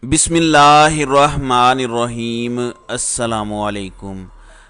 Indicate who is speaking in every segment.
Speaker 1: बिस्मिल्लाहिर्रहमानिर्रहीम। अस्सलामुअलैकुम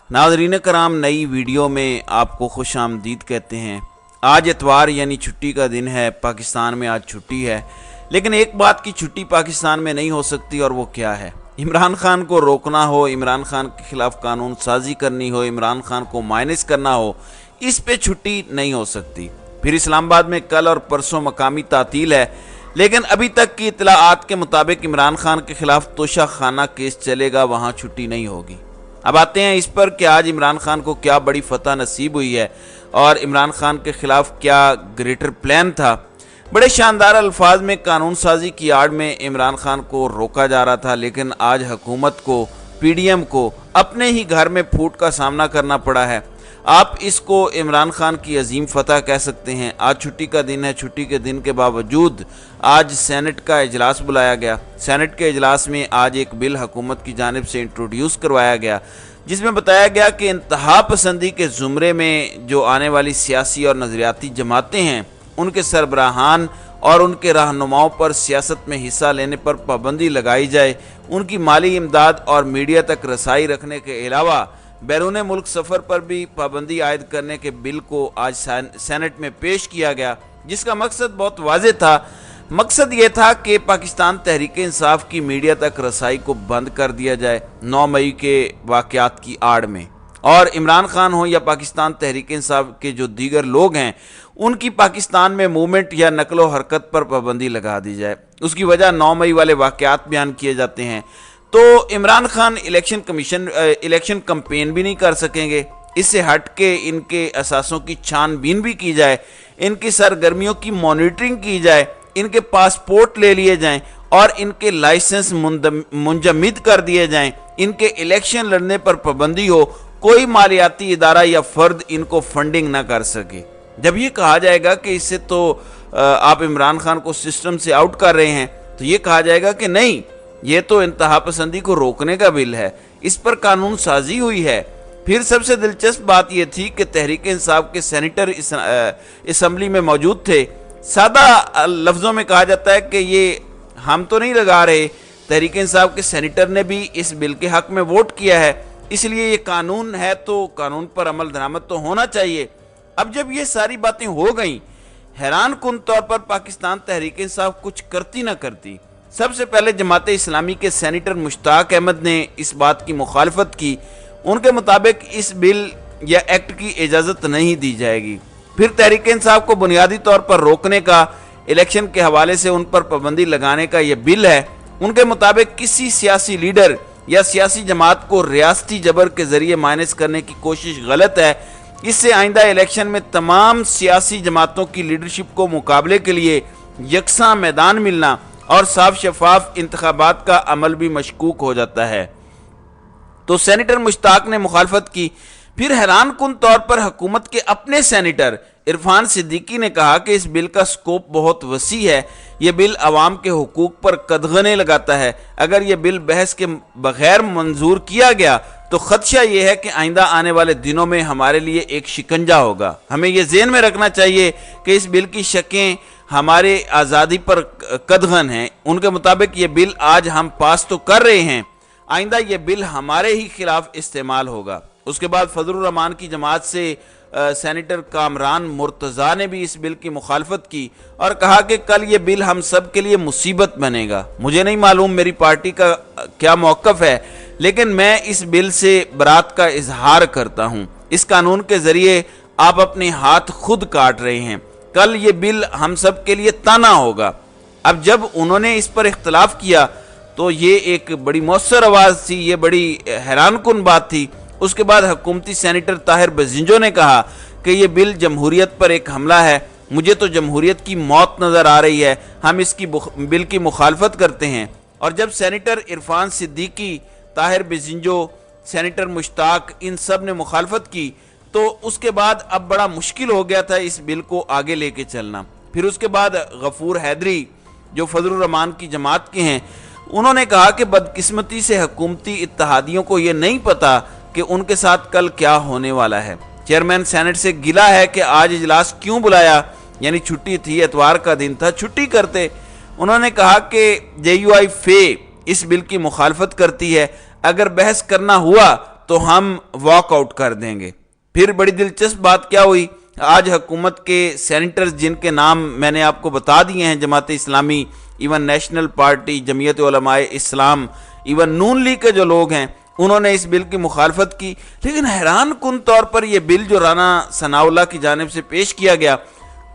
Speaker 1: नाज़रीन कराम, नई वीडियो में आपको खुश आमदीद कहते हैं। आज इतवार यानी छुट्टी का दिन है। पाकिस्तान में आज छुट्टी है, लेकिन एक बात की छुट्टी पाकिस्तान में नहीं हो सकती, और वो क्या है? इमरान खान को रोकना हो, इमरान खान के खिलाफ कानून साजी करनी हो, इमरान खान को माइनस करना हो, इस पे छुट्टी नहीं हो सकती। फिर इस्लामाबाद में कल और परसों मकामी तातील है, लेकिन अभी तक की इतलाआत के मुताबिक इमरान खान के खिलाफ तोशा खाना केस चलेगा, वहां छुट्टी नहीं होगी। अब आते हैं इस पर कि आज इमरान खान को क्या बड़ी फतह नसीब हुई है और इमरान खान के खिलाफ क्या ग्रेटर प्लान था। बड़े शानदार अल्फाज में कानून साजी की आड़ में इमरान खान को रोका जा रहा था, लेकिन आज हुकूमत को, पीडीएम को अपने ही घर में फूट का सामना करना पड़ा है। आप इसको इमरान खान की अजीम फतह कह सकते हैं। आज छुट्टी का दिन है। छुट्टी के दिन के बावजूद आज सेनेट का इजलास बुलाया गया। सेनेट के इजलास में आज एक बिल हुकूमत की जानिब से इंट्रोड्यूस करवाया गया, जिसमें बताया गया कि इंतहा पसंदी के ज़ुमरे में जो आने वाली सियासी और नज़रियाती जमातें हैं, उनके सरबराहान और उनके रहनुमाओं पर सियासत में हिस्सा लेने पर पाबंदी लगाई जाए। उनकी माली इमदाद और मीडिया तक रसाई रखने के अलावा बैरून मुल्क सफ़र पर भी पाबंदी आयद करने के बिल को आज सेनेट में पेश किया गया, जिसका मकसद बहुत वाज़ेह था। मकसद ये था कि पाकिस्तान तहरीक इंसाफ की मीडिया तक रसाई को बंद कर दिया जाए 9 मई के वाक़यात की आड़ में, और इमरान खान हो या पाकिस्तान तहरीक इंसाफ के जो दीगर लोग हैं, उनकी पाकिस्तान में मूवमेंट या नकलो हरकत पर पाबंदी लगा दी जाए। उसकी वजह 9 मई वाले वाक़यात बयान किए जाते हैं। तो इमरान खान इलेक्शन कैंपेन भी नहीं कर सकेंगे। इससे हट के इनके असासों की छानबीन भी की जाए, इनकी सरगर्मियों की मॉनिटरिंग की जाए, इनके पासपोर्ट ले लिए जाएं और इनके लाइसेंस मुंजमद कर दिए जाएं, इनके इलेक्शन लड़ने पर पाबंदी हो, कोई मालियाती इदारा या फर्द इनको फंडिंग ना कर सके। जब ये कहा जाएगा कि इससे तो आप इमरान खान को सिस्टम से आउट कर रहे हैं, तो ये कहा जाएगा कि नहीं, ये तो इंतहा पसंदी को रोकने का बिल है, इस पर कानून साजी हुई है। फिर सबसे दिलचस्प बात यह थी कि तहरीक इंसाफ के सेनेटर असम्बली में मौजूद थे। सादा लफ्ज़ों में कहा जाता है कि ये हम तो नहीं लगा रहे, तहरीक इंसाफ के सेनेटर ने भी इस बिल के हक में वोट किया है, इसलिए ये कानून है तो कानून पर अमल दरामद तो होना चाहिए। अब जब ये सारी बातें हो गई, हैरान कुन तौर पर पाकिस्तान तहरीक इंसाफ कुछ करती ना करती। सबसे पहले जमात इस्लामी के सेनेटर मुश्ताक अहमद ने इस बात की मुखालफत की। उनके मुताबिक इस बिल या एक्ट की इजाज़त नहीं दी जाएगी। फिर तहरीक इंसाफ को बुनियादी तौर पर रोकने का, इलेक्शन के हवाले से उन पर पाबंदी लगाने का यह बिल है। उनके मुताबिक किसी सियासी लीडर या सियासी जमात को रियासती जबर के जरिए माइनस करने की कोशिश गलत है। इससे आइंदा इलेक्शन में तमाम सियासी जमातों की लीडरशिप को मुकाबले के लिए यकसा मैदान मिलना और साफ शफाफ इंतखाबात का अमल भी मशकूक हो जाता है। तो सेनेटर मुश्ताक ने मुखालफत की। फिर हैरान कुन तौर पर हुकूमत के अपने सेनेटर इरफान सिद्दीकी ने कहा कि इस बिल का स्कोप बहुत वसी है, यह बिल अवाम के हुकूक पर कदगने लगाता है। अगर यह बिल बहस के बगैर मंजूर किया गया तो खदशा यह है कि आइंदा आने वाले दिनों में हमारे लिए एक शिकंजा होगा। हमें यह ज़हन में रखना चाहिए कि इस बिल की शकें हमारे आज़ादी पर कदगन हैं। उनके मुताबिक ये बिल आज हम पास तो कर रहे हैं, आइंदा ये बिल हमारे ही खिलाफ इस्तेमाल होगा। उसके बाद फजलुर रहमान की जमात से सेनेटर कामरान मुर्तज़ा ने भी इस बिल की मुखालफत की और कहा कि कल ये बिल हम सब के लिए मुसीबत बनेगा। मुझे नहीं मालूम मेरी पार्टी का क्या मौक़िफ़ है, लेकिन मैं इस बिल से बरात का इजहार करता हूँ। इस कानून के ज़रिए आप अपने हाथ खुद काट रहे हैं। कल ये बिल हम सब के लिए ताना होगा। अब जब उन्होंने इस पर इख्तलाफ किया तो ये एक बड़ी मौसर आवाज़ थी, ये बड़ी हैरान कुन बात थी। उसके बाद हुकूमती सेनेटर ताहिर बजिंजो ने कहा कि ये बिल जमहूरियत पर एक हमला है। मुझे तो जमहूरियत की मौत नज़र आ रही है, हम इसकी बिल की मुखालफत करते हैं। और जब सेनेटर इरफान सिद्दीकी, ताहिर बजिंजो, सेनेटर मुश्ताक, इन सब ने मुखालफत की, तो उसके बाद अब बड़ा मुश्किल हो गया था इस बिल को आगे लेके चलना। फिर उसके बाद गफूर हैदरी जो फजलुर रहमान की जमात के हैं, उन्होंने कहा कि बदकिस्मती से हुकूमती इत्तेहादियों को ये नहीं पता कि उनके साथ कल क्या होने वाला है। चेयरमैन सेनेट से गिला है कि आज इजलास क्यों बुलाया, यानी छुट्टी थी, इतवार का दिन था, छुट्टी करते। उन्होंने कहा कि JUI फे اس بل کی مخالفت کرتی ہے، اگر بحث کرنا ہوا تو ہم واک آؤٹ کر دیں گے۔ پھر بڑی دلچسپ بات کیا ہوئی، آج حکومت کے سینیٹرز جن کے نام میں نے آپ کو بتا دیے ہیں، Jamaat Islami, even national party, جمعیت علماء اسلام، ایون نون لیگ کے جو لوگ ہیں، انہوں نے اس بل کی مخالفت کی۔ لیکن حیران کن طور پر یہ بل جو رانا ثناء اللہ کی جانب سے پیش کیا گیا،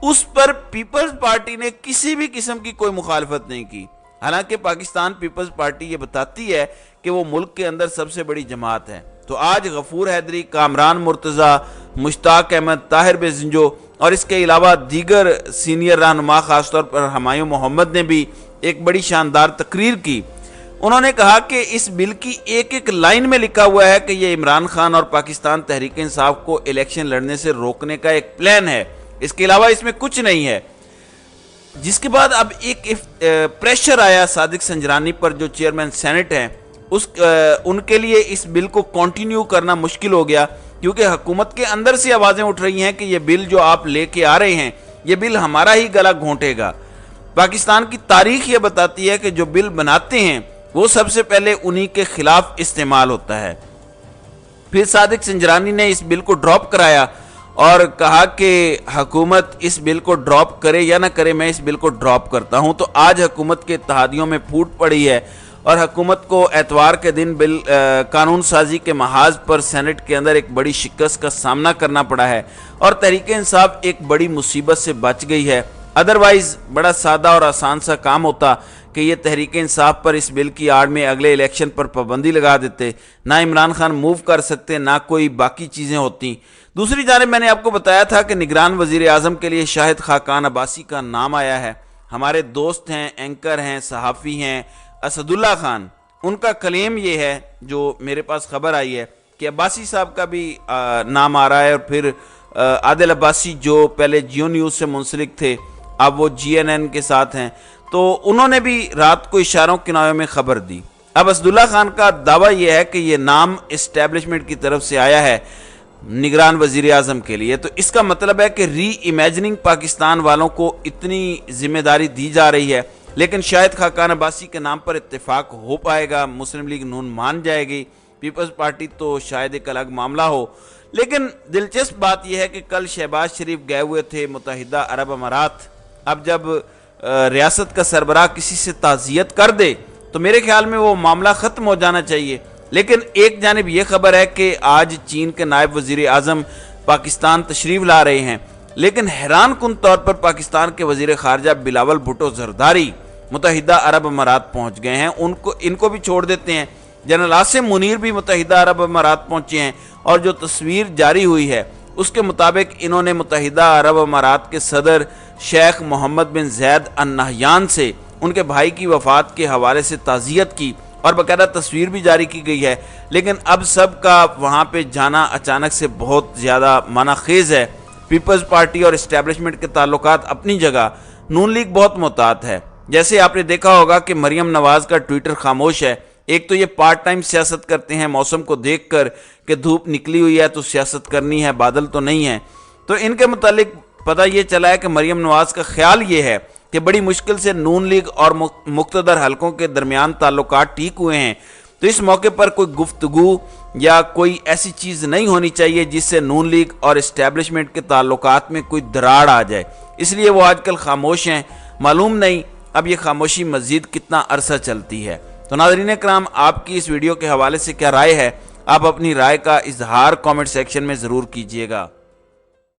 Speaker 1: اس پر پیپلز پارٹی نے کسی بھی قسم کی کوئی مخالفت نہیں کی، حالانکہ پاکستان پیپلز پارٹی یہ بتاتی ہے کہ وہ ملک کے اندر سب سے بڑی جماعت ہے۔ تو آج غفور حیدری، کامران مرتضیٰ، مشتاق احمد، طاہر بزنجو اور اس کے علاوہ دیگر سینئر رہنما، خاص طور پر ہمایوں محمد نے بھی ایک بڑی شاندار تقریر کی۔ انہوں نے کہا کہ اس بل کی ایک ایک لائن میں لکھا ہوا ہے کہ یہ عمران خان اور پاکستان تحریک انصاف کو الیکشن لڑنے سے روکنے کا ایک پلان ہے، اس کے علاوہ اس میں کچھ نہیں ہے۔ جس کے بعد اب ایک پریشر آیا صادق سنجرانی پر جو چیئرمین سینٹ ہیں، ان کے لیے اس بل کو کنٹینیو کرنا مشکل ہو گیا، کیونکہ حکومت کے اندر سے آوازیں اٹھ رہی ہیں کہ یہ بل جو آپ لے کے آ رہے ہیں، یہ بل ہمارا ہی گلا گھونٹے گا۔ پاکستان کی تاریخ یہ بتاتی ہے کہ جو بل بناتے ہیں وہ سب سے پہلے انہی کے خلاف استعمال ہوتا ہے۔ پھر صادق سنجرانی نے اس بل کو ڈراپ کرایا اور کہا کہ حکومت اس بل کو ڈراپ کرے یا نہ کرے، میں اس بل کو ڈراپ کرتا ہوں۔ تو آج حکومت کے اتحادیوں میں پھوٹ پڑی ہے اور حکومت کو اتوار کے دن بل قانون سازی کے محاذ پر سینٹ کے اندر ایک بڑی شکست کا سامنا کرنا پڑا ہے اور تحریک انصاف ایک بڑی مصیبت سے بچ گئی ہے۔ ادروائز بڑا سادہ اور آسان سا کام ہوتا کہ یہ تحریک انصاف پر اس بل کی آڑ میں اگلے الیکشن پر پابندی لگا دیتے، نہ عمران خان موو کر سکتے، نہ کوئی باقی چیزیں ہوتی۔ دوسری جانب میں نے آپ کو بتایا تھا کہ نگران وزیر اعظم کے لیے شاہد خاقان عباسی کا نام آیا ہے۔ ہمارے دوست ہیں، اینکر ہیں، صحافی ہیں، اسد اللہ خان، ان کا کلیم یہ ہے جو میرے پاس خبر آئی ہے کہ عباسی صاحب کا بھی نام آ رہا ہے، اور پھر عادل عباسی جو پہلے جیو نیوز سے منسلک تھے اب وہ جی این این کے ساتھ ہیں، تو انہوں نے بھی رات کو اشاروں کنایوں میں خبر دی۔ اب اسد اللہ خان کا دعویٰ یہ ہے کہ یہ نام اسٹیبلشمنٹ کی طرف سے آیا ہے نگران وزیر اعظم کے لیے، تو اس کا مطلب ہے کہ ری امیجننگ پاکستان والوں کو اتنی ذمہ داری دی جا رہی ہے، لیکن شاہد خاقان عباسی کے نام پر اتفاق ہو پائے گا، مسلم لیگ نون مان جائے گی، پیپلز پارٹی تو شاید ایک الگ معاملہ ہو۔ لیکن دلچسپ بات یہ ہے کہ کل شہباز شریف گئے ہوئے تھے متحدہ عرب امارات۔ اب جب ریاست کا سربراہ کسی سے تعزیت کر دے تو میرے خیال میں وہ معاملہ ختم ہو جانا چاہیے، لیکن ایک جانب یہ خبر ہے کہ آج چین کے نائب وزیر اعظم پاکستان تشریف لا رہے ہیں، لیکن حیران کن طور پر پاکستان کے وزیر خارجہ بلاول بھٹو زرداری متحدہ عرب امارات پہنچ گئے ہیں۔ ان کو بھی چھوڑ دیتے ہیں، جنرل عاصم منیر بھی متحدہ عرب امارات پہنچے ہیں، اور جو تصویر جاری ہوئی ہے اس کے مطابق انہوں نے متحدہ عرب امارات کے صدر شیخ محمد بن زید النہیان سے ان کے بھائی کی وفات کے حوالے سے تعزیت کی، اور باقاعدہ تصویر بھی جاری کی گئی ہے۔ لیکن اب سب کا وہاں پہ جانا اچانک سے بہت زیادہ منع خیز ہے۔ پیپلز پارٹی اور اسٹیبلشمنٹ کے تعلقات اپنی جگہ، نون لیگ بہت محتاط ہے۔ جیسے آپ نے دیکھا ہوگا کہ مریم نواز کا ٹویٹر خاموش ہے۔ ایک تو یہ پارٹ ٹائم سیاست کرتے ہیں موسم کو دیکھ کر کہ دھوپ نکلی ہوئی ہے تو سیاست کرنی ہے، بادل تو نہیں ہے۔ تو ان کے متعلق پتہ یہ چلا ہے کہ مریم نواز کا خیال یہ ہے کہ بڑی مشکل سے نون لیگ اور مقتدر حلقوں کے درمیان تعلقات ٹھیک ہوئے ہیں، تو اس موقع پر کوئی گفتگو یا کوئی ایسی چیز نہیں ہونی چاہیے جس سے نون لیگ اور اسٹیبلشمنٹ کے تعلقات میں کوئی دراڑ آ جائے، اس لیے وہ آج کل خاموش ہیں۔ معلوم نہیں اب یہ خاموشی مزید کتنا عرصہ چلتی ہے۔ تو ناظرین اکرام، آپ کی اس ویڈیو کے حوالے سے کیا رائے ہے؟ آپ اپنی رائے کا اظہار کامنٹ سیکشن میں ضرور کیجیے گا۔